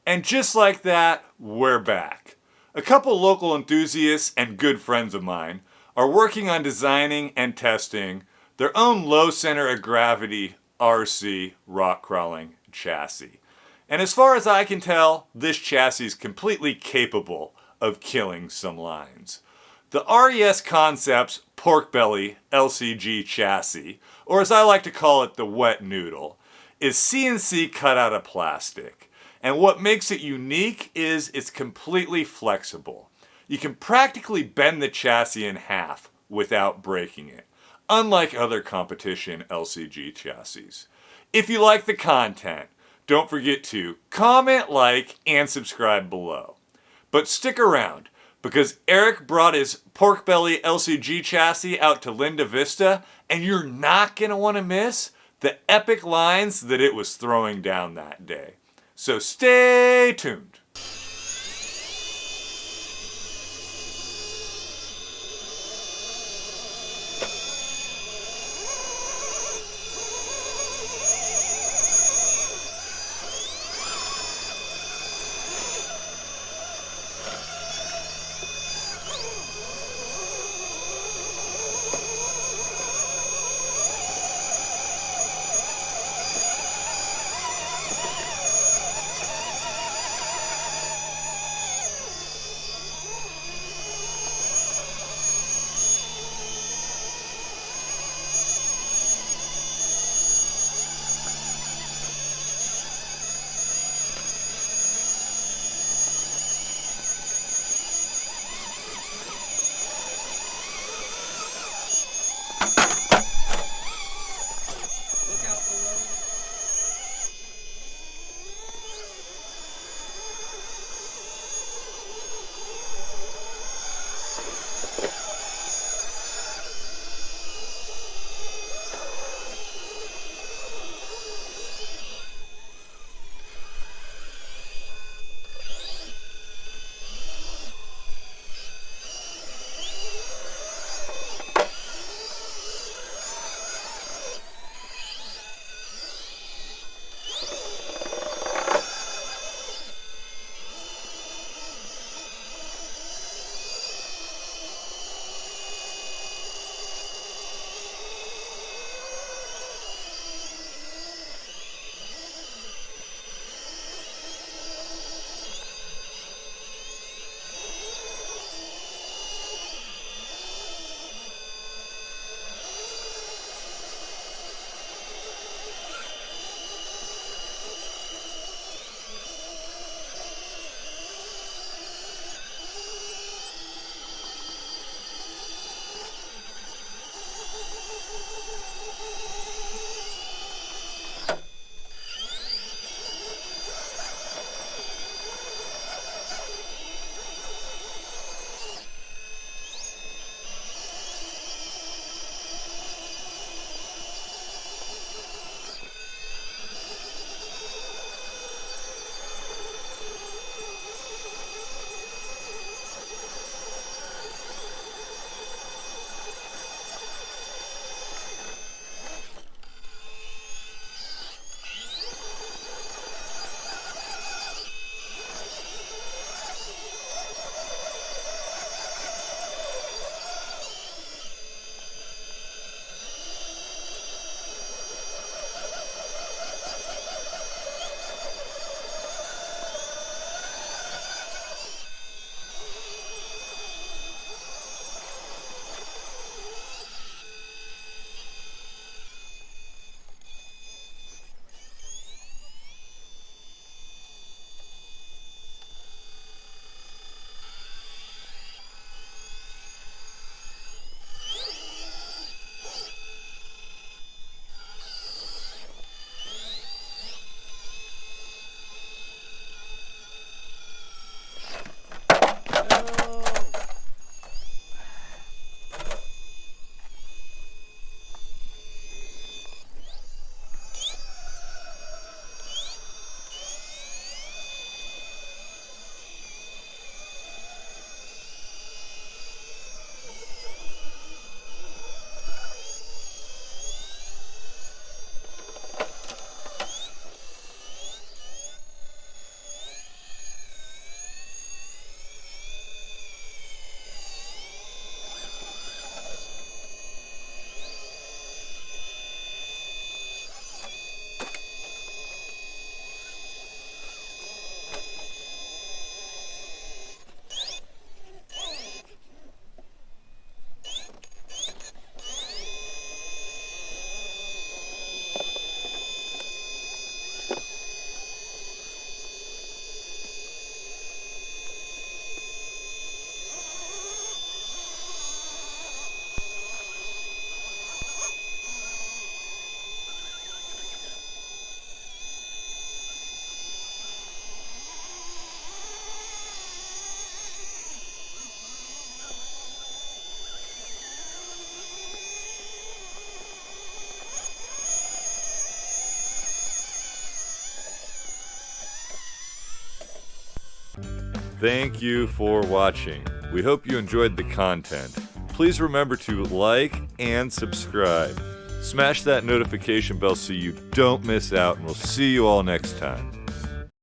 And just like that, we're back. A couple local enthusiasts and good friends of mine are working on designing and testing their own low center of gravity RC rock crawling chassis. And as far as I can tell, this chassis is completely capable of killing some lines. The RES Concepts Pork Belly LCG Chassis, or as I like to call it, the wet noodle, is CNC cut out of plastic. And what makes it unique is it's completely flexible. You can practically bend the chassis in half without breaking it, unlike other competition LCG chassis. If you like the content, don't forget to comment, like, and subscribe below. But stick around, because Eric brought his Pork Belly LCG chassis out to Linda Vista, and you're not going to want to miss the epic lines that it was throwing down that day. So stay tuned. Thank you for watching. We hope you enjoyed the content. Please remember to like and subscribe. Smash that notification bell so you don't miss out, and we'll see you all next time.